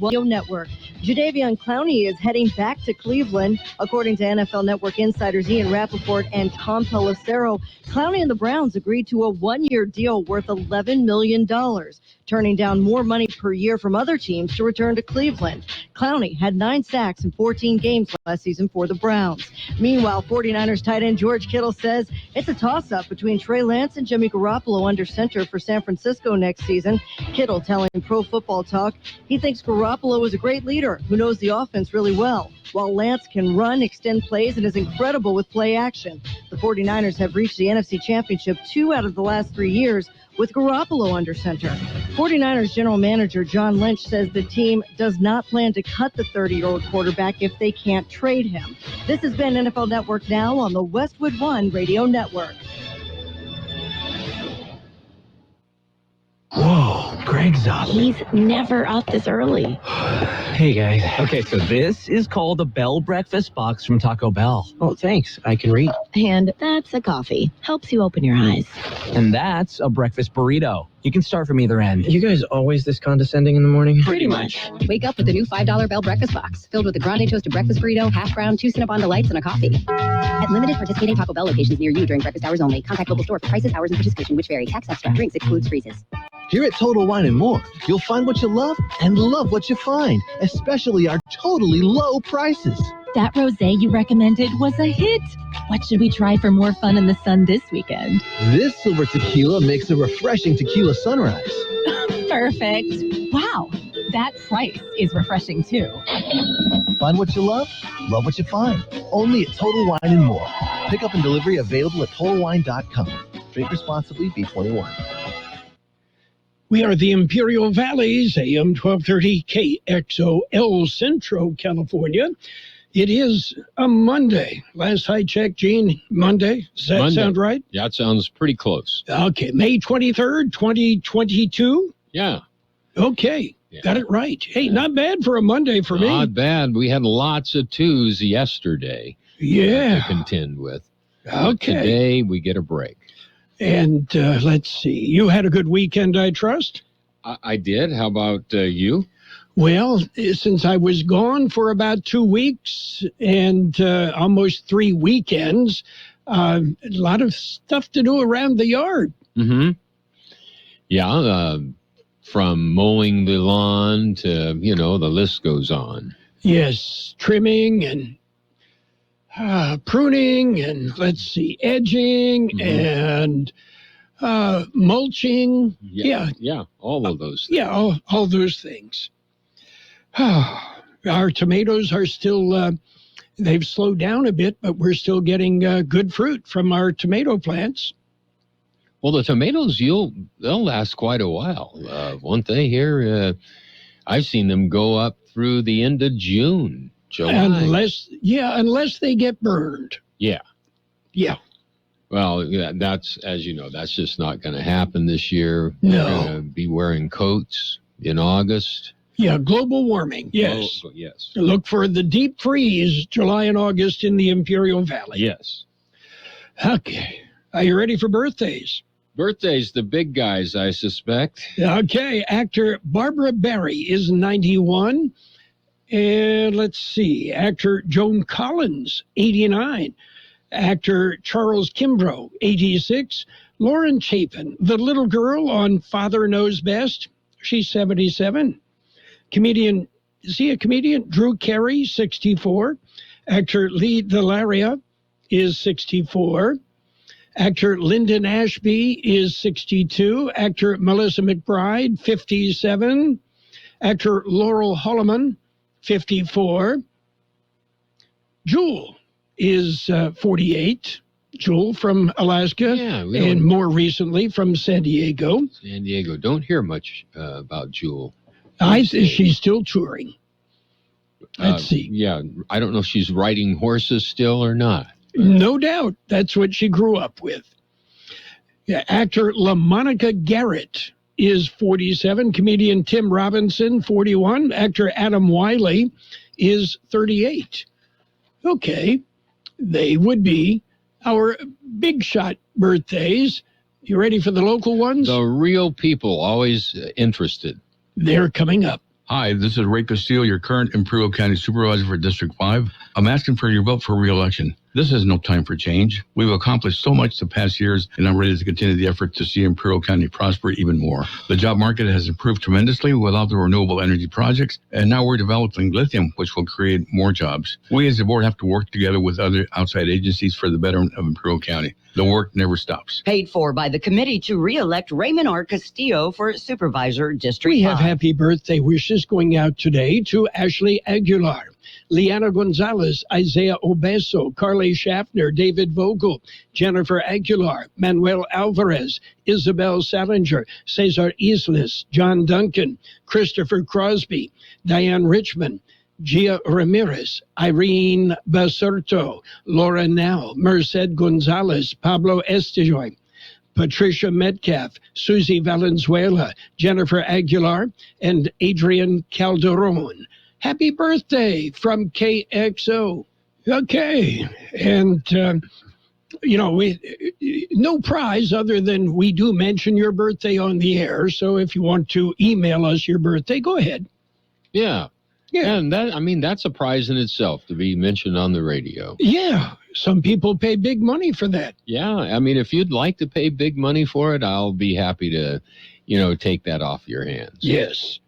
Radio Network. Jadeveon Clowney is heading back to Cleveland. According to NFL Network insiders Ian Rappaport and Tom Pelissero, Clowney and the Browns agreed to a one-year deal worth $11 million, turning down more money per year from other teams to return to Cleveland. Clowney had 9 sacks in 14 games last season for the Browns. Meanwhile, 49ers tight end George Kittle says it's a toss-up between Trey Lance and Jimmy Garoppolo under center for San Francisco next season. Kittle telling Pro Football Talk he thinks Garoppolo is a great leader who knows the offense really well, while Lance can run, extend plays, and is incredible with play action. The 49ers have reached the NFC Championship 2 out of the last 3 years with Garoppolo under center. 49ers general manager John Lynch says the team does not plan to cut the 30-year-old quarterback if they can't trade him. This has been NFL Network Now on the Westwood One Radio Network. Whoa, Greg's up. He's never up this early. Hey, guys. Okay, so this is called a Bell Breakfast Box from Taco Bell. Oh, thanks. I can read. And that's a coffee. Helps you open your eyes. And that's a breakfast burrito. You can start from either end. You guys always this condescending in the morning? Pretty much. Wake up with the new $5 Bell Breakfast Box, filled with a grande toasted breakfast burrito, hash brown, 2 Cinnabon Delights, and a coffee. At limited participating Taco Bell locations near you during breakfast hours only. Contact local store for prices, hours, and participation, which vary. Tax extra. Drinks excludes freezes. Here at Total Wine & More, you'll find what you love and love what you find, especially our totally low prices. That rosé you recommended was a hit. What should we try for more fun in the sun this weekend? This silver tequila makes a refreshing tequila sunrise. Perfect. Wow, that price is refreshing too. Find what you love what you find. Only at Total Wine & More. Pickup and delivery available at TotalWine.com. Drink responsibly, B21. We are the Imperial Valleys, AM 1230 KXO El Centro, California. It is a Monday. Last I checked, Gene, Monday. Does that sound right? Yeah, it sounds pretty close. Okay, May 23rd, 2022? Yeah. Okay, got it right. Hey, not bad for a Monday for me. Not bad. We had lots of twos yesterday to contend with. Okay. Today, we get a break. And let's see. You had a good weekend, I trust? I did. How about you? Well, since I was gone for about 2 weeks and almost 3 weekends, a lot of stuff to do around the yard. Mm-hmm. Yeah, from mowing the lawn to, the list goes on. Yes, trimming and pruning and, let's see, edging and mulching. Yeah, all of those things. Yeah, all those things. Our tomatoes are still, they've slowed down a bit, but we're still getting good fruit from our tomato plants. Well, the tomatoes, they'll last quite a while. Won't they here? I've seen them go up through the end of June, July. Unless they get burned. Yeah. Yeah. Well, that's, as you know, that's just not going to happen this year. No. We're going to be wearing coats in August. Yeah, global warming, yes. Yes. Look for the deep freeze, July and August in the Imperial Valley. Yes. Okay. Are you ready for birthdays? Birthdays, the big guys, I suspect. Okay. Actor Barbara Barry is 91. And let's see. Actor Joan Collins, 89. Actor Charles Kimbrough, 86. Lauren Chapin, the little girl on Father Knows Best. She's 77. Comedian Drew Carey, 64. Actor Lee Delaria is 64. Actor Lyndon Ashby is 62. Actor Melissa McBride, 57. Actor Laurel Holloman, 54. Jewel is 48. Jewel from Alaska, and more recently from San Diego. San Diego. Don't hear much about Jewel. She's still touring. Let's see. Yeah, I don't know if she's riding horses still or not. No doubt. That's what she grew up with. Yeah, actor LaMonica Garrett is 47. Comedian Tim Robinson, 41. Actor Adam Wiley is 38. Okay. They would be our big shot birthdays. You ready for the local ones? The real people, always interested. They're coming up. Hi, this is Ray Steele, your current Imperial County Supervisor for District 5. I'm asking for your vote for re-election. This is no time for change. We've accomplished so much the past years, and I'm ready to continue the effort to see Imperial County prosper even more. The job market has improved tremendously with all the renewable energy projects, and now we're developing lithium, which will create more jobs. We as the board have to work together with other outside agencies for the betterment of Imperial County. The work never stops. Paid for by the committee to re-elect Raymond R. Castillo for Supervisor District 5. We have happy birthday wishes going out today to Ashley Aguilar, Liana Gonzalez, Isaiah Obeso, Carly Schaffner, David Vogel, Jennifer Aguilar, Manuel Alvarez, Isabel Salinger, Cesar Islas, John Duncan, Christopher Crosby, Diane Richmond, Gia Ramirez, Irene Basurto, Laura Now, Merced Gonzalez, Pablo Estejoy, Patricia Metcalf, Susie Valenzuela, Jennifer Aguilar, and Adrian Calderon. Happy birthday from KXO. Okay. And, no prize other than we do mention your birthday on the air. So if you want to email us your birthday, go ahead. Yeah. And that's a prize in itself to be mentioned on the radio. Yeah. Some people pay big money for that. Yeah. I mean, if you'd like to pay big money for it, I'll be happy to, take that off your hands. Yes.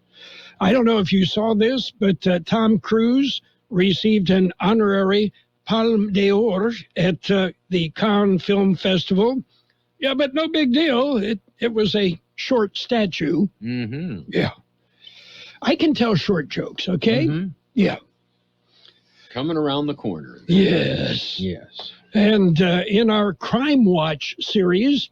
I don't know if you saw this, but Tom Cruise received an honorary Palme d'Or at the Cannes Film Festival. Yeah, but no big deal. It was a short statue. Mm-hmm. Yeah. I can tell short jokes, okay? Mm-hmm. Yeah. Coming around the corner. Yes. Yes. And in our Crime Watch series,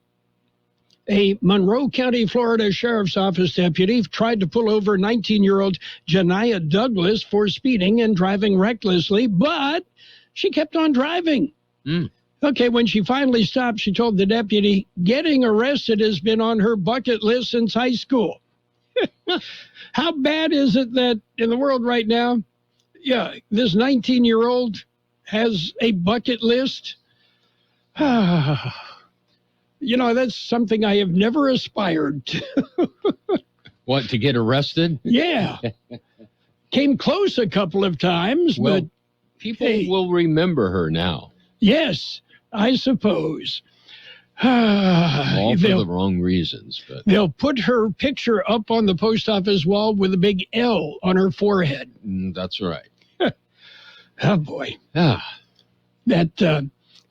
a Monroe County, Florida Sheriff's Office deputy tried to pull over 19-year-old Janiyah Douglas for speeding and driving recklessly, but she kept on driving. Okay, when she finally stopped, she told the deputy, getting arrested has been on her bucket list since high school. How bad is it that in the world right now, this 19-year-old has a bucket list? That's something I have never aspired to. What, to get arrested? Yeah. Came close a couple of times, but people will remember her now. Yes, I suppose. All for the wrong reasons. But they'll put her picture up on the post office wall with a big L on her forehead. That's right. Oh, boy. That...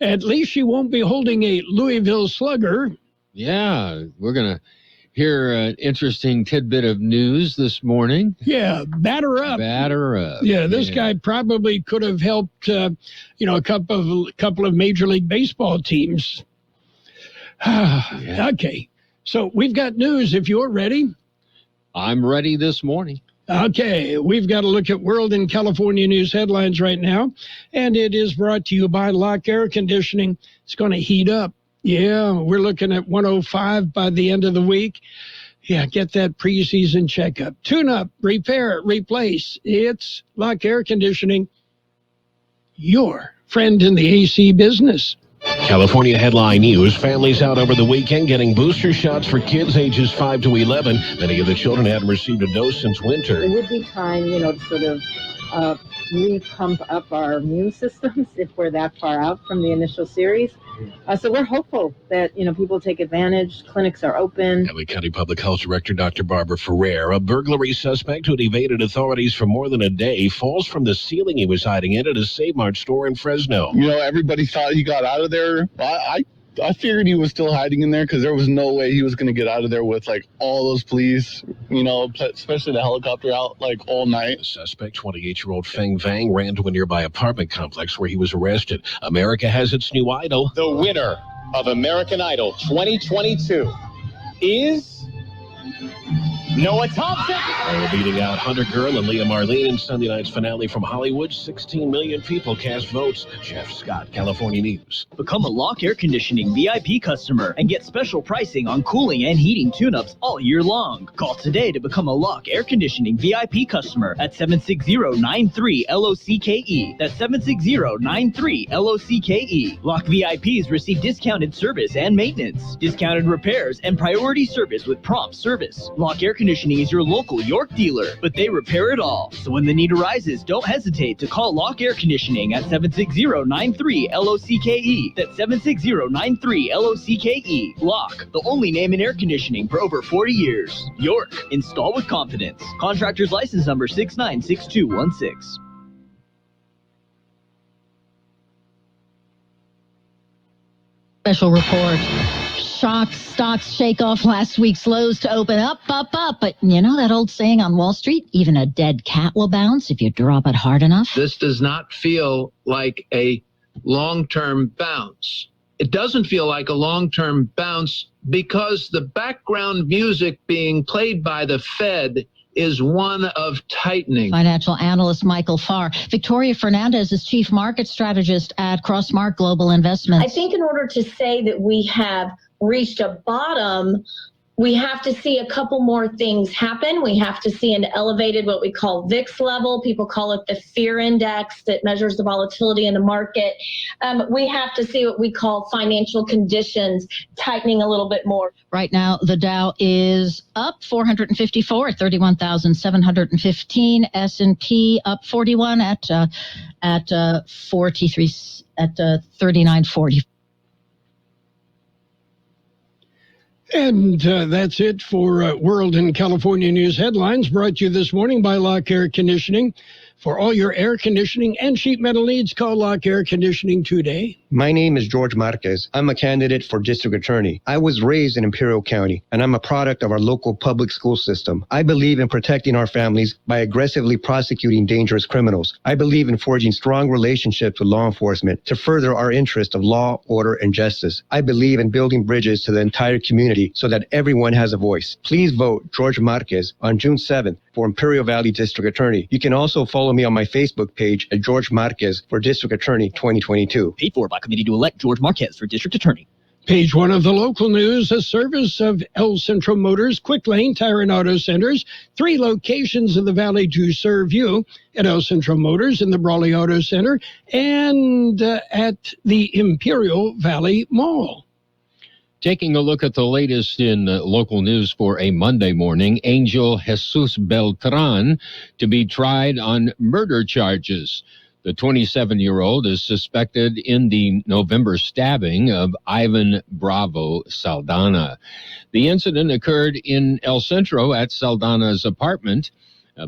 At least she won't be holding a Louisville Slugger. Yeah, we're going to hear an interesting tidbit of news this morning. Yeah, batter up. Batter up. Yeah, this guy probably could have helped, a couple of Major League Baseball teams. Okay, so we've got news if you're ready. I'm ready this morning. Okay, we've got to look at World and California news headlines right now, and it is brought to you by Lock Air Conditioning. It's going to heat up. Yeah, we're looking at 105 by the end of the week. Yeah, get that preseason checkup. Tune up, repair, replace. It's Lock Air Conditioning, your friend in the AC business. California headline news. Families out over the weekend getting booster shots for kids ages 5 to 11. Many of the children hadn't received a dose since winter. It would be time, to sort of re-pump up our immune systems if we're that far out from the initial series. So we're hopeful that, people take advantage. Clinics are open. LA County Public Health Director Dr. Barbara Ferrer, a burglary suspect who had evaded authorities for more than a day, falls from the ceiling he was hiding in at a Save Mart store in Fresno. Everybody thought he got out of there. I figured he was still hiding in there because there was no way he was going to get out of there with all those police, especially the helicopter out all night. The suspect, 28-year-old Feng Vang, ran to a nearby apartment complex where he was arrested. America has its new idol. The winner of American Idol 2022 is Noah Thompson. They were beating out Hunter Girl and Leah Marlene in Sunday night's finale from Hollywood. 16 million people cast votes. Jeff Scott, California News. Become a Lock Air Conditioning VIP customer and get special pricing on cooling and heating tune-ups all year long. Call today to become a Lock Air Conditioning VIP customer at 760-93-LOCKE. That's 760-93-LOCKE. Lock VIPs receive discounted service and maintenance, discounted repairs, and priority service with prompt service. Lock Air Conditioning is your local York dealer, but they repair it all. So when the need arises, don't hesitate to call Lock Air Conditioning at 760-93-LOCKE. That's 760-93-LOCKE. Lock, the only name in air conditioning for over 40 years. York, install with confidence. Contractor's license number 696216. Special report. Shock stocks shake off last week's lows to open up. But you know that old saying on Wall Street? Even a dead cat will bounce if you drop it hard enough. This does not feel like a long-term bounce. It doesn't feel like a long-term bounce because the background music being played by the Fed is one of tightening. Financial analyst Michael Farr. Victoria Fernandez is chief market strategist at Crossmark Global Investments. I think in order to say that we have reached a bottom, we have to see a couple more things happen. We have to see an elevated, what we call VIX level. People call it the fear index that measures the volatility in the market. We have to see what we call financial conditions tightening a little bit more. Right now, the Dow is up 454 at 31,715. S&P up 41 at 3940. And that's it for World and California News Headlines, brought to you this morning by Lock Air Conditioning. For all your air conditioning and sheet metal needs, call Lock Air Conditioning today. My name is George Marquez. I'm a candidate for district attorney. I was raised in Imperial County, and I'm a product of our local public school system. I believe in protecting our families by aggressively prosecuting dangerous criminals. I believe in forging strong relationships with law enforcement to further our interest of law, order, and justice. I believe in building bridges to the entire community so that everyone has a voice. Please vote George Marquez on June 7th for Imperial Valley District Attorney. You can also follow me on my Facebook page at George Marquez for District Attorney 2022. Paid for by committee to elect George Marquez for District Attorney. Page one of the local news, a service of El Centro Motors, Quick Lane Tire and Auto Centers, 3 locations in the valley to serve you at El Centro Motors in the Brawley Auto Center and at the Imperial Valley Mall. Taking a look at the latest in local news for a Monday morning, Angel Jesus Beltran to be tried on murder charges. The 27-year-old is suspected in the November stabbing of Ivan Bravo Saldana. The incident occurred in El Centro at Saldana's apartment.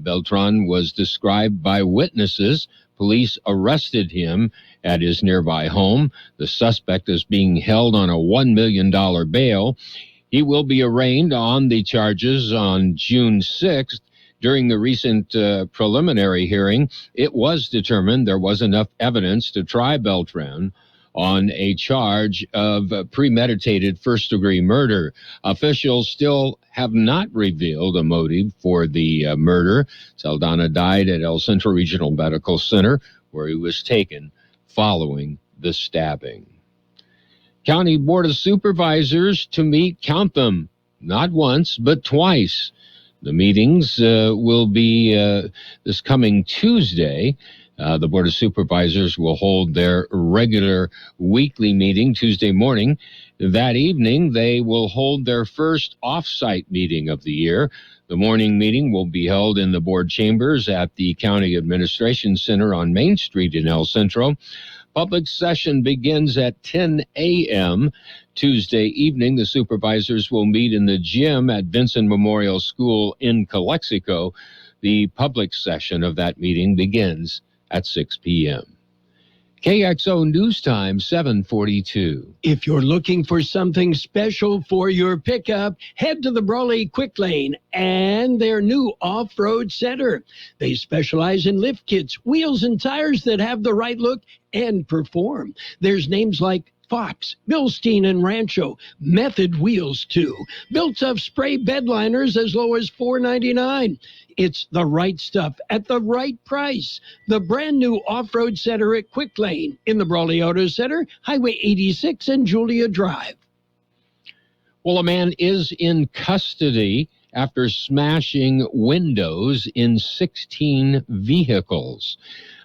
Beltran was described by witnesses. Police arrested him at his nearby home. The suspect is being held on a $1 million bail. He will be arraigned on the charges on June 6th. During the recent preliminary hearing, it was determined there was enough evidence to try Beltran on a charge of premeditated first-degree murder. Officials still have not revealed a motive for the murder. Saldana died at El Centro Regional Medical Center, where he was taken following the stabbing. County Board of Supervisors to meet, count them, not once, but twice. The meetings will be this coming Tuesday. The Board of Supervisors will hold their regular weekly meeting Tuesday morning. That evening, they will hold their first off-site meeting of the year. The morning meeting will be held in the board chambers at the County Administration Center on Main Street in El Centro. Public session begins at 10 a.m. Tuesday evening. The supervisors will meet in the gym at Vincent Memorial School in Calexico. The public session of that meeting begins at 6 p.m. KXO News Time, 7:42. If you're looking for something special for your pickup, head to the Brawley Quick Lane and their new off-road center. They specialize in lift kits, wheels, and tires that have the right look and perform. There's names like Fox, Bilstein, and Rancho. Method wheels, too. Built-up spray bed liners as low as $4.99. It's the right stuff at the right price. The brand new off-road center at Quick Lane in the Brawley Auto Center, Highway 86 and Julia Drive. Well, a man is in custody after smashing windows in 16 vehicles.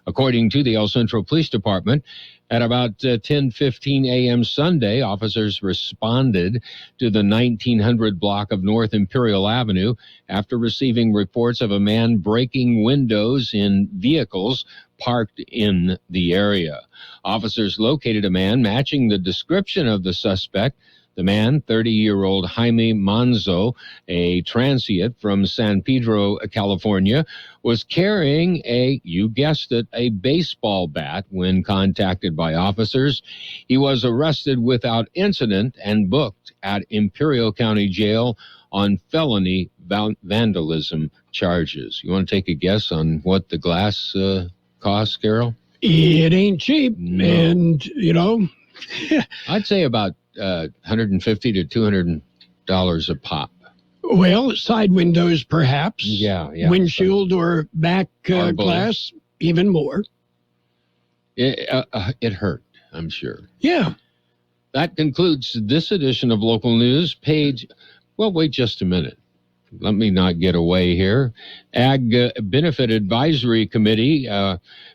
According to the El Centro Police Department, At about 10:15 a.m. Sunday, officers responded to the 1900 block of North Imperial Avenue after receiving reports of a man breaking windows in vehicles parked in the area. Officers located a man matching the description of the suspect. The man, 30-year-old Jaime Manzo, a transient from San Pedro, California, was carrying you guessed it, a baseball bat when contacted by officers. He was arrested without incident and booked at Imperial County Jail on felony vandalism charges. You want to take a guess on what the glass costs, Carroll? It ain't cheap, No. and, I'd say about $150 to $200 a pop. Well, side windows, perhaps. Yeah. Windshield or back glass, even more. It hurt, I'm sure. Yeah. That concludes this edition of Local News. Wait just a minute. Let me not get away here. Ag Benefit Advisory Committee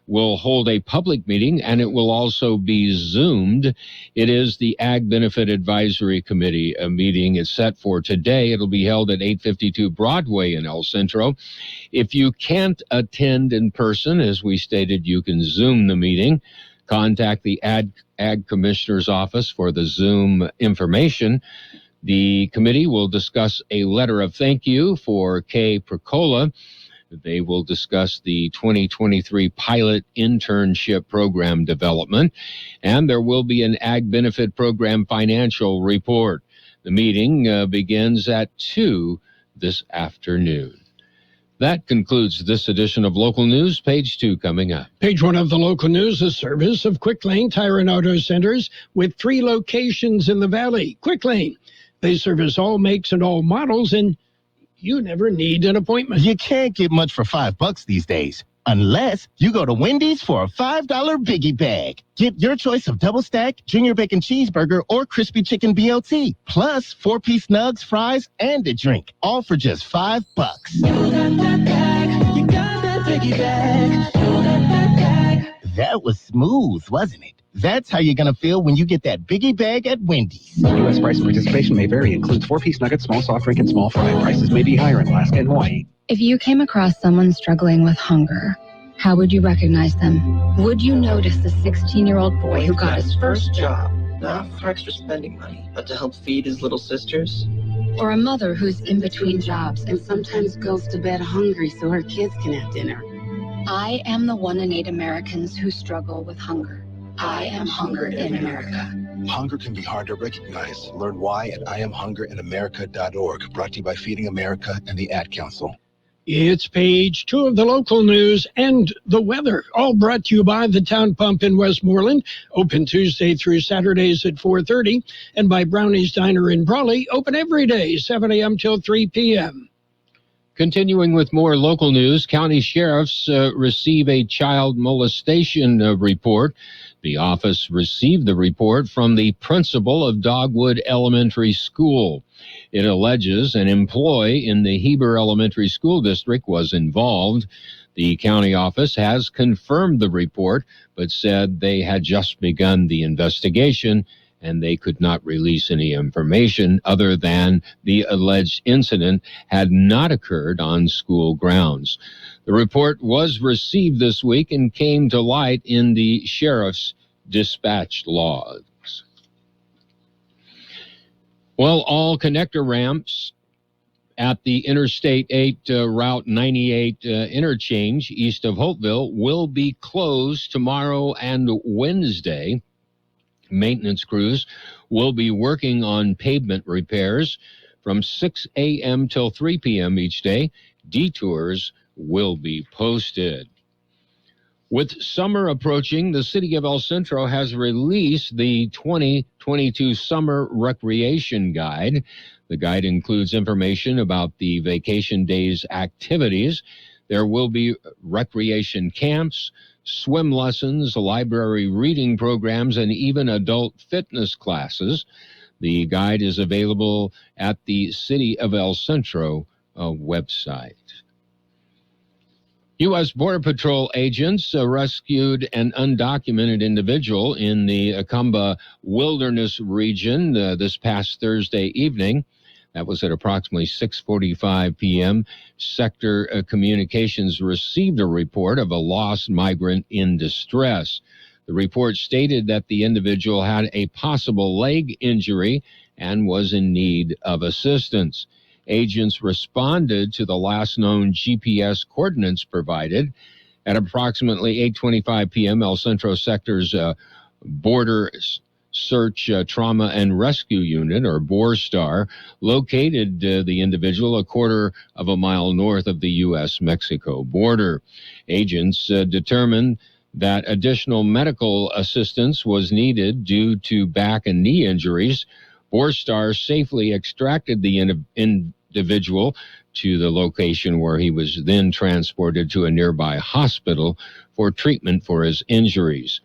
will hold a public meeting, and it will also be Zoomed. It is the Ag Benefit Advisory Committee meeting. It's set for today. It'll be held at 852 Broadway in El Centro. If you can't attend in person, as we stated, you can Zoom the meeting. Contact the Ag Commissioner's Office for the Zoom information. The committee will discuss a letter of thank you for Kay Percola. They will discuss the 2023 pilot internship program development, and there will be an Ag Benefit Program financial report. The meeting begins at 2 this afternoon. That concludes this edition of Local News. Page 2 coming up. Page 1 of the Local News, a service of Quick Lane Tire and Auto Centers with 3 locations in the Valley. Quick Lane. They service all makes and all models, and you never need an appointment. You can't get much for $5 these days, unless you go to Wendy's for a $5 biggie bag. Get your choice of double stack, junior bacon cheeseburger, or crispy chicken BLT, plus 4-piece nugs, fries, and a drink, all for just $5. You got that bag. You got that biggie bag. You got that bag. That was smooth, wasn't it? That's how you're going to feel when you get that biggie bag at Wendy's. U.S. price participation may vary. Includes 4-piece nuggets, small soft drink, and small fry. Prices may be higher in Alaska and Hawaii. If you came across someone struggling with hunger, how would you recognize them? Would you notice the 16-year-old boy who got his first job? Not for extra spending money, but to help feed his little sisters. Or a mother who's in between jobs and sometimes goes to bed hungry so her kids can have dinner? I am the 1 in 8 Americans who struggle with hunger. I am hunger in America. Hunger can be hard to recognize. Learn why at IamHungerInAmerica.org. Brought to you by Feeding America and the Ad Council. It's page 2 of the Local News and the weather, all brought to you by the Town Pump in Westmoreland, open Tuesday through Saturdays at 4:30, and by Brownie's Diner in Brawley, open every day, 7 a.m. till 3 p.m. Continuing with more local news, county sheriffs receive a child molestation report. The office received the report from the principal of Dogwood Elementary School. It alleges an employee in the Heber Elementary School District was involved. The county office has confirmed the report, but said they had just begun the investigation and they could not release any information other than the alleged incident had not occurred on school grounds. The report was received this week and came to light in the sheriff's dispatch logs. Well, all connector ramps at the Interstate 8 Route 98 interchange east of Hopeville will be closed tomorrow and Wednesday. Maintenance crews will be working on pavement repairs from 6 a.m. till 3 p.m. each day. Detours will be posted. With summer approaching, the city of El Centro has released the 2022 Summer Recreation Guide. The guide includes information about the vacation days activities. There will be recreation camps, swim lessons, library reading programs, and even adult fitness classes. The guide is available at the City of El Centro website. U.S. Border Patrol agents rescued an undocumented individual in the Akamba Wilderness region this past Thursday evening. That was at approximately 6:45 p.m. Sector Communications received a report of a lost migrant in distress. The report stated that the individual had a possible leg injury and was in need of assistance. Agents responded to the last known GPS coordinates provided. At approximately 8:25 p.m., El Centro Sector's Border Search Trauma and Rescue Unit, or BORSTAR, located the individual a quarter of a mile north of the U.S.-Mexico border. Agents determined that additional medical assistance was needed due to back and knee injuries. BORSTAR safely extracted the individual to the location where he was then transported to a nearby hospital for treatment for his injuries.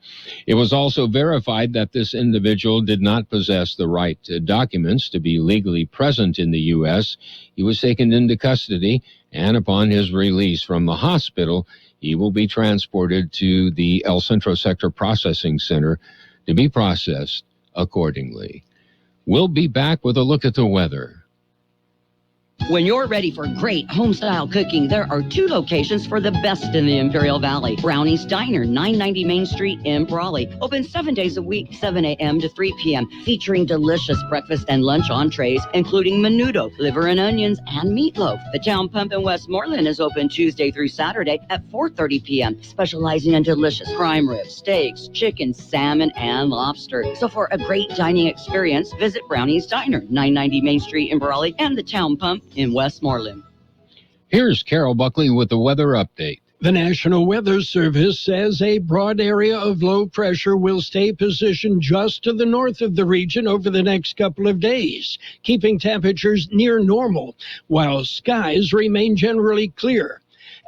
It was also verified that this individual did not possess the right documents to be legally present in the U.S. He was taken into custody, and upon his release from the hospital, he will be transported to the El Centro Sector Processing Center to be processed accordingly. We'll be back with a look at the weather. When you're ready for great home-style cooking, there are two locations for the best in the Imperial Valley. Brownie's Diner, 990 Main Street in Brawley. Open 7 days a week, 7 a.m. to 3 p.m., featuring delicious breakfast and lunch entrees, including menudo, liver and onions, and meatloaf. The Town Pump in Westmoreland is open Tuesday through Saturday at 4:30 p.m., specializing in delicious prime ribs, steaks, chicken, salmon, and lobster. So for a great dining experience, visit Brownie's Diner, 990 Main Street in Brawley, and the Town Pump in Westmoreland. Here's Carroll Buckley with the weather update. The National Weather Service says a broad area of low pressure will stay positioned just to the north of the region over the next couple of days, keeping temperatures near normal, while skies remain generally clear.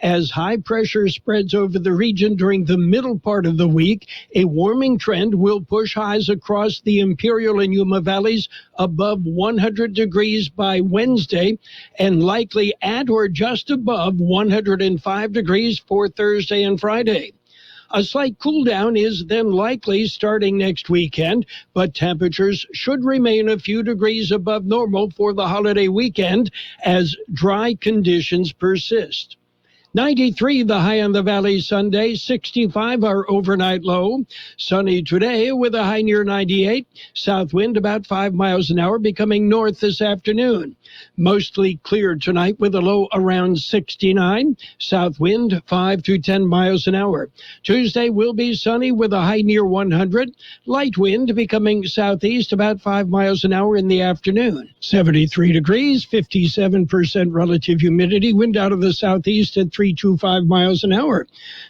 As high pressure spreads over the region during the middle part of the week, a warming trend will push highs across the Imperial and Yuma valleys above 100 degrees by Wednesday, and likely at or just above 105 degrees for Thursday and Friday. A slight cool down is then likely starting next weekend, but temperatures should remain a few degrees above normal for the holiday weekend as dry conditions persist. 93 the high on the valley Sunday, 65 our overnight low. Sunny today with a high near 98. South wind about 5 miles an hour, becoming north this afternoon. Mostly clear tonight with a low around 69. South wind 5 to 10 miles an hour. Tuesday will be sunny with a high near 100. Light wind becoming southeast about 5 miles an hour in the afternoon. 73 degrees, 57% relative humidity. Wind out of the southeast at 325 miles an hour.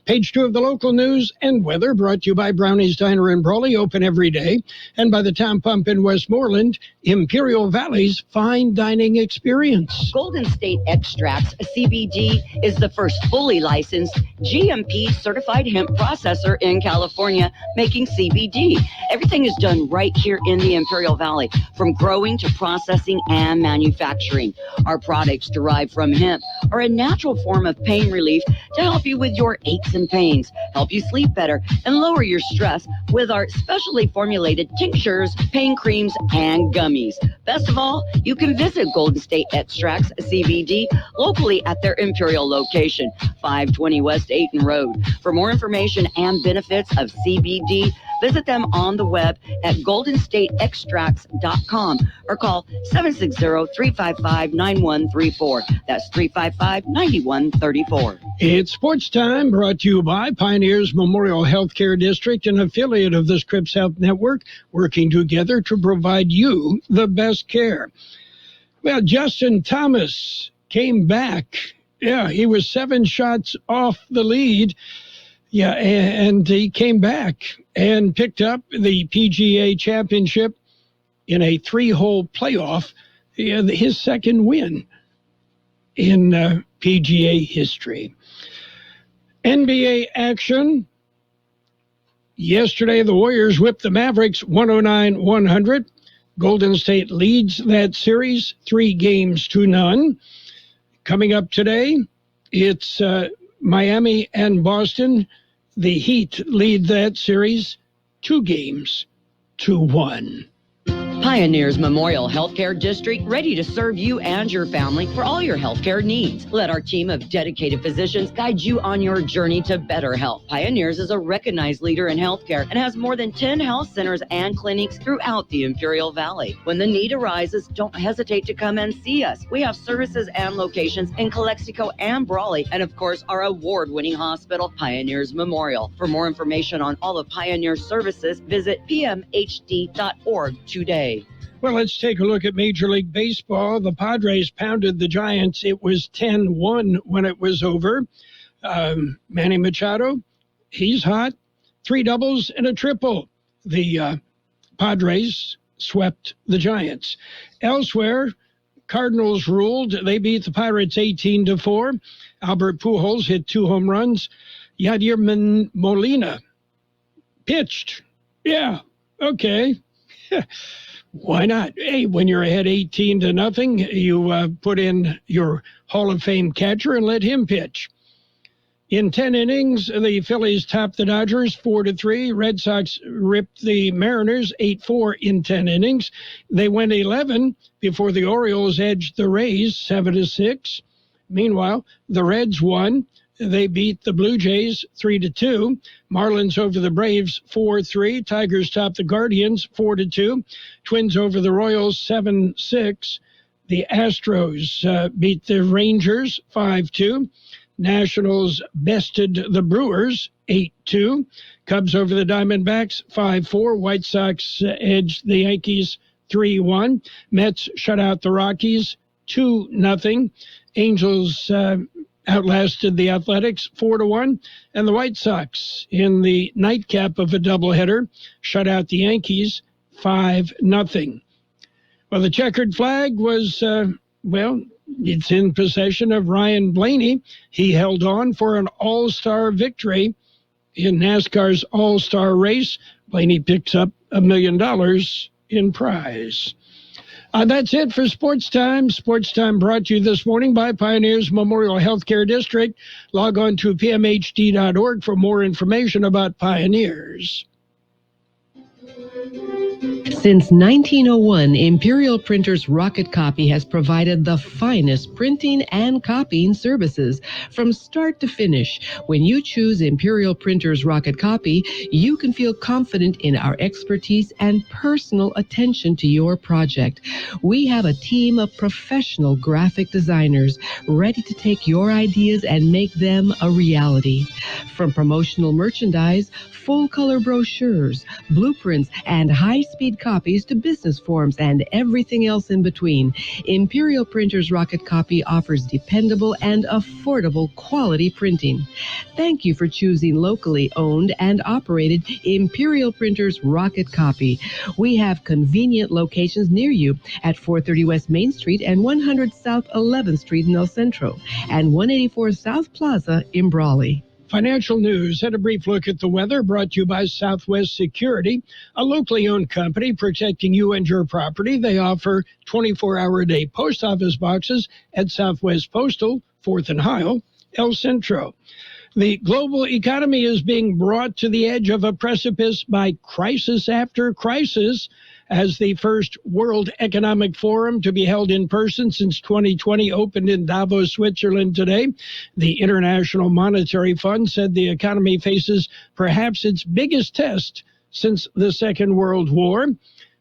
Page 2 of the local news and weather brought to you by Brownie's Diner in Brawley, open every day, and by the Town Pump in Westmoreland, Imperial Valley's fine dining experience. Golden State Extracts, CBD, is the first fully licensed GMP certified hemp processor in California, making CBD. Everything is done right here in the Imperial Valley, from growing to processing and manufacturing. Our products derived from hemp are a natural form of pain relief to help you with your aches and pains, help you sleep better, and lower your stress with our specially formulated tinctures, pain creams, and gummies. Best of all, you can visit Golden State Extracts CBD locally at their Imperial location, 520 West Ayton Road. For more information and benefits of CBD, visit them on the web at goldenstateextracts.com or call 760-355-9134. That's 355-9134. It's sports time, brought to you by Pioneers Memorial Healthcare District, an affiliate of the Scripps Health Network, working together to provide you the best care. Well, Justin Thomas came back. Yeah, he was 7 shots off the lead. Yeah, and he came back and picked up the PGA Championship in a 3-hole playoff, his second win in PGA history. NBA action. Yesterday, the Warriors whipped the Mavericks 109-100. Golden State leads that series 3-0. Coming up today, it's Miami and Boston. The Heat lead that series 2-1. Pioneers Memorial Healthcare District, ready to serve you and your family for all your healthcare needs. Let our team of dedicated physicians guide you on your journey to better health. Pioneers is a recognized leader in healthcare and has more than 10 health centers and clinics throughout the Imperial Valley. When the need arises, don't hesitate to come and see us. We have services and locations in Calexico and Brawley, and of course, our award-winning hospital, Pioneers Memorial. For more information on all of Pioneer's services, visit pmhd.org today. Well, let's take a look at Major League Baseball. The Padres pounded the Giants. It was 10-1 when it was over. Manny Machado, he's hot. 3 doubles and a triple. The Padres swept the Giants. Elsewhere, Cardinals ruled. They beat the Pirates 18-4. Albert Pujols hit 2 home runs. Yadier Molina pitched. Yeah, okay. Why not? Hey, when you're ahead 18-0, you put in your Hall of Fame catcher and let him pitch. In 10 innings, the Phillies topped the Dodgers 4-3. Red Sox ripped the Mariners 8-4 in 10 innings. They went 11 before the Orioles edged the Rays 7-6. Meanwhile, the Reds won. They beat the Blue Jays 3-2. Marlins over the Braves 4-3. Tigers topped the Guardians 4-2. Twins over the Royals 7-6. The Astros beat the Rangers 5-2. Nationals bested the Brewers 8-2. Cubs over the Diamondbacks 5-4. White Sox edged the Yankees 3-1. Mets shut out the Rockies 2-0. Angels outlasted the Athletics 4-1, and the White Sox in the nightcap of a doubleheader shut out the Yankees 5-0. Well, the checkered flag was, it's in possession of Ryan Blaney. He held on for an all-star victory in NASCAR's all-star race. Blaney picks up $1 million in prize. That's it for Sports Time. Sports Time brought to you this morning by Pioneers Memorial Healthcare District. Log on to pmhd.org for more information about Pioneers. Since 1901, Imperial Printers Rocket Copy has provided the finest printing and copying services from start to finish. When you choose Imperial Printers Rocket Copy, you can feel confident in our expertise and personal attention to your project. We have a team of professional graphic designers ready to take your ideas and make them a reality. From promotional merchandise, full-color brochures, blueprints, and high-speed copies to business forms and everything else in between, Imperial Printers Rocket Copy offers dependable and affordable quality printing. Thank you for choosing locally owned and operated Imperial Printers Rocket Copy. We have convenient locations near you at 430 West Main Street and 100 South 11th Street in El Centro and 184 South Plaza in Brawley. Financial news. Had a brief look at the weather brought to you by Southwest Security, a locally owned company protecting you and your property. They offer 24-hour-a-day post office boxes at Southwest Postal, 4th and Heil, El Centro. The global economy is being brought to the edge of a precipice by crisis after crisis, as the first World Economic Forum to be held in person since 2020 opened in Davos, Switzerland today. The International Monetary Fund said the economy faces perhaps its biggest test since the Second World War.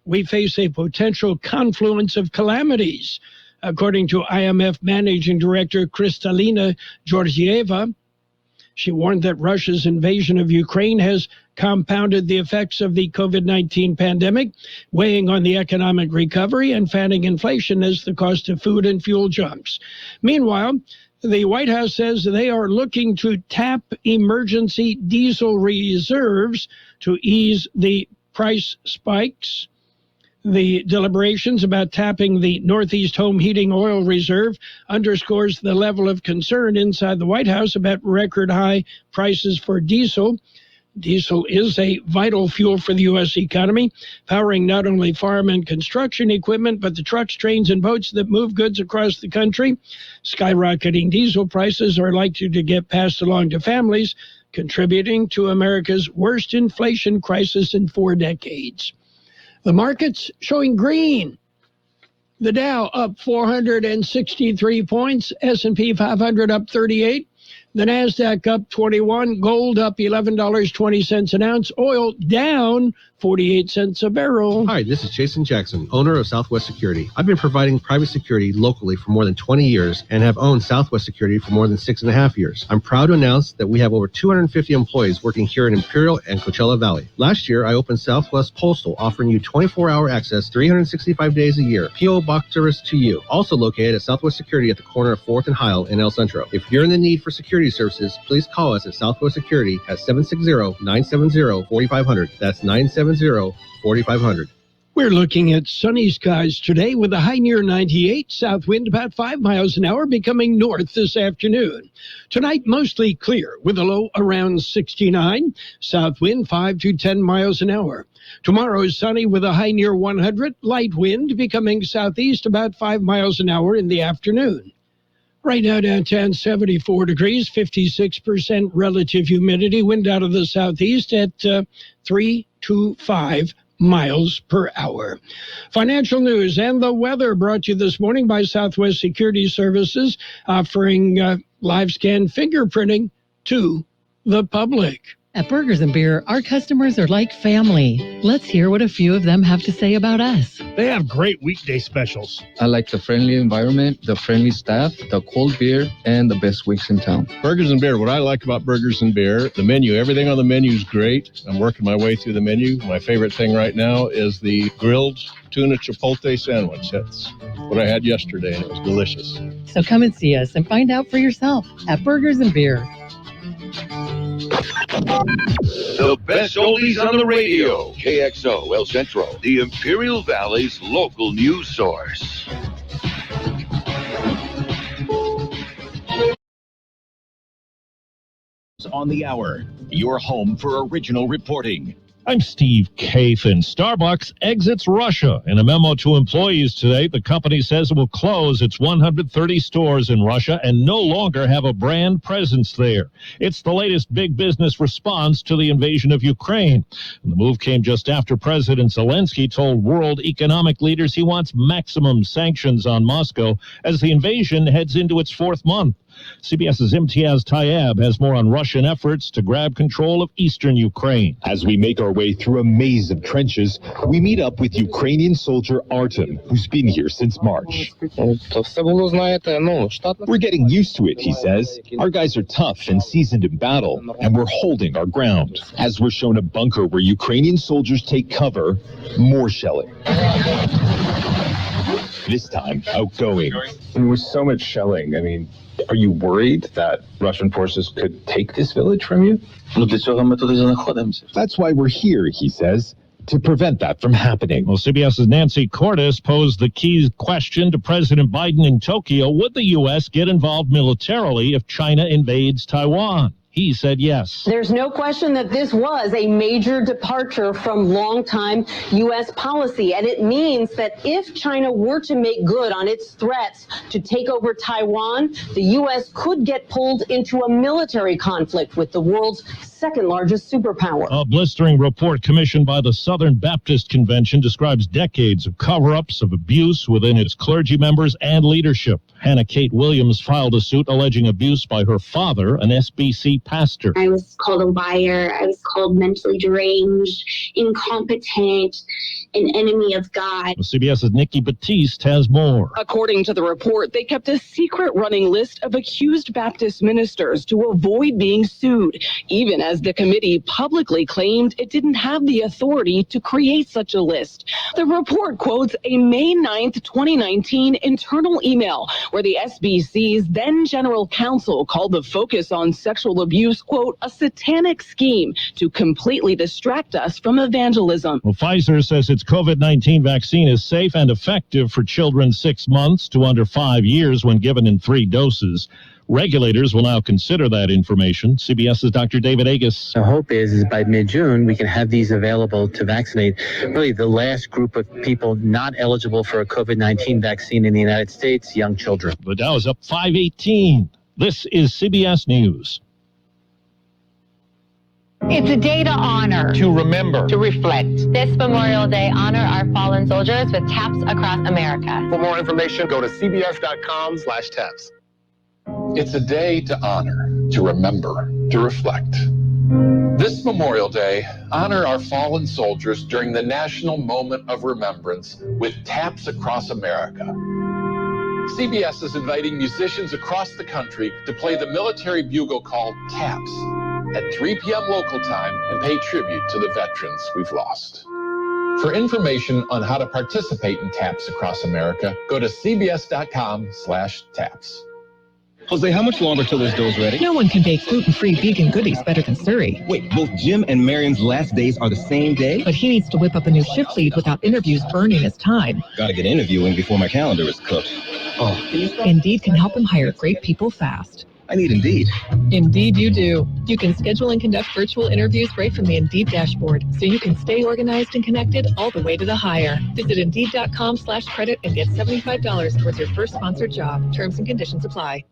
We face a potential confluence of calamities, according to IMF Managing Director Kristalina Georgieva. She warned that Russia's invasion of Ukraine has compounded the effects of the COVID-19 pandemic, weighing on the economic recovery and fanning inflation as the cost of food and fuel jumps. Meanwhile, the White House says they are looking to tap emergency diesel reserves to ease the price spikes. The deliberations about tapping the Northeast Home Heating Oil Reserve underscores the level of concern inside the White House about record high prices for diesel. Diesel is a vital fuel for the U.S. economy, powering not only farm and construction equipment, but the trucks, trains, and boats that move goods across the country. Skyrocketing diesel prices are likely to get passed along to families, contributing to America's worst inflation crisis in 4 decades. The market's showing green. The Dow up 463 points, S&P 500 up 38. The NASDAQ up 21, gold up $11.20 an ounce, oil down 48 cents a barrel. Hi, this is Jason Jackson, owner of Southwest Security. I've been providing private security locally for more than 20 years and have owned Southwest Security for more than 6.5 years. I'm proud to announce that we have over 250 employees working here in Imperial and Coachella Valley. Last year, I opened Southwest Postal, offering you 24-hour access 365 days a year. P.O. Box service to you. Also located at Southwest Security at the corner of 4th and Heil in El Centro. If you're in the need for security services, please call us at Southwest Security at 760-970-4500. That's 970-4500. We're looking at sunny skies today with a high near 98, south wind about 5 miles an hour, becoming north this afternoon. Tonight, mostly clear with a low around 69, south wind 5 to 10 miles an hour. Tomorrow is sunny with a high near 100, light wind becoming southeast about 5 miles an hour in the afternoon. Right now downtown 74 degrees, 56% relative humidity, wind out of the southeast at 3 to 5 miles per hour. Financial news and the weather brought to you this morning by Southwest Security Services, offering live scan fingerprinting to the public. At Burgers and Beer, our customers are like family. Let's hear what a few of them have to say about us. They have great weekday specials. I like the friendly environment, the friendly staff, the cold beer, and the best weeks in town. Burgers and Beer. What I like about Burgers and Beer, the menu. Everything on the menu is great. I'm working my way through the menu. My favorite thing right now is the grilled tuna chipotle sandwich. That's what I had yesterday, and it was delicious. So come and see us and find out for yourself at Burgers and Beer. The best oldies on the radio. KXO El Centro, the Imperial Valley's local news source. On the hour, your home for original reporting. I'm Steve Kathan. Starbucks exits Russia. In a memo to employees today, the company says it will close its 130 stores in Russia and no longer have a brand presence there. It's the latest big business response to the invasion of Ukraine. And the move came just after President Zelensky told world economic leaders he wants maximum sanctions on Moscow as the invasion heads into its 4th month. CBS's Imtiaz Tayeb has more on Russian efforts to grab control of eastern Ukraine. As we make our way through a maze of trenches, we meet up with Ukrainian soldier Artem, who's been here since March. We're getting used to it, he says. Our guys are tough and seasoned in battle, and we're holding our ground. As we're shown a bunker where Ukrainian soldiers take cover, more shelling. This time, outgoing. And with so much shelling, are you worried that Russian forces could take this village from you? That's why we're here, he says, to prevent that from happening. Well, CBS's Nancy Cordes posed the key question to President Biden in Tokyo. Would the U.S. get involved militarily if China invades Taiwan? He said yes. There's no question that this was a major departure from longtime U.S. policy, and it means that if China were to make good on its threats to take over Taiwan, the U.S. could get pulled into a military conflict with the world's second largest superpower. A blistering report commissioned by the Southern Baptist Convention describes decades of cover-ups of abuse within its clergy members and leadership. Hannah Kate Williams filed a suit alleging abuse by her father, an SBC pastor. I was called a liar. I was called mentally deranged, incompetent, an enemy of God. CBS's Nikki Batiste has more. According to the report, they kept a secret running list of accused Baptist ministers to avoid being sued, even as the committee publicly claimed it didn't have the authority to create such a list. The report quotes a May 9th, 2019 internal email where the SBC's then general counsel called the focus on sexual abuse abuse, quote, a satanic scheme to completely distract us from evangelism. Well, Pfizer says its COVID-19 vaccine is safe and effective for children 6 months to under 5 years when given in 3 doses. Regulators will now consider that information. CBS's Dr. David Agus. The hope is by mid-June, we can have these available to vaccinate really the last group of people not eligible for a COVID-19 vaccine in the United States, young children. The Dow is up 518. This is CBS News. It's a day to honor, To remember. to reflect. This Memorial Day, honor our fallen soldiers with taps across America. For more information, go to cbs.com/taps. It's a day to honor, to remember, to reflect. This Memorial Day, honor our fallen soldiers during the National Moment of Remembrance with Taps Across America. CBS is inviting musicians across the country to play the military bugle call Taps at 3 p.m. local time and pay tribute to the veterans we've lost. For information on how to participate in Taps Across America, go to cbs.com/taps. Jose, how much longer till this dough's ready? No one can bake gluten-free vegan goodies better than Surrey. Wait, both Jim and Marion's last days are the same day? But he needs to whip up a new shift lead without interviews burning his time. Gotta get interviewing before my calendar is cooked. Oh. Indeed can help him hire great people fast. I need Indeed. Indeed you do. You can schedule and conduct virtual interviews right from the Indeed dashboard, so you can stay organized and connected all the way to the hire. Visit Indeed.com/credit and get $75 towards your first sponsored job. Terms and conditions apply.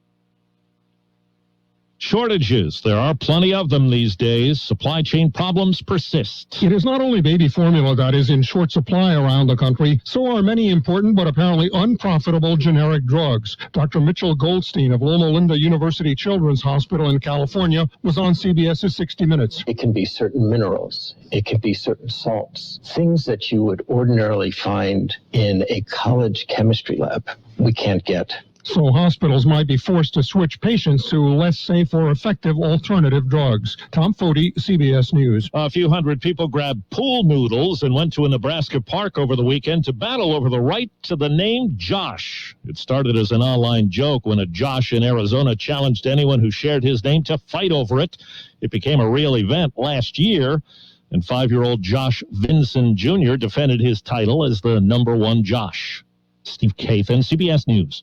Shortages. There are plenty of them these days. Supply chain problems persist. It is not only baby formula that is in short supply around the country, so are many important but apparently unprofitable generic drugs. Dr. Mitchell Goldstein of Loma Linda University Children's Hospital in California was on CBS's 60 Minutes. It can be certain minerals. It can be certain salts, things that you would ordinarily find in a college chemistry lab. We can't get. So hospitals might be forced to switch patients to less safe or effective alternative drugs. Tom Foti, CBS News. A few hundred people grabbed pool noodles and went to a Nebraska park over the weekend to battle over the right to the name Josh. It started as an online joke when a Josh in Arizona challenged anyone who shared his name to fight over it. It became a real event last year, and 5-year-old Josh Vinson Jr. defended his title as the #1 Josh. Steve Kathan, CBS News.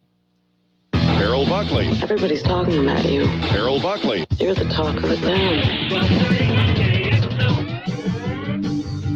Carroll Buckley. Everybody's talking about you. Carroll Buckley. You're the talk of the town.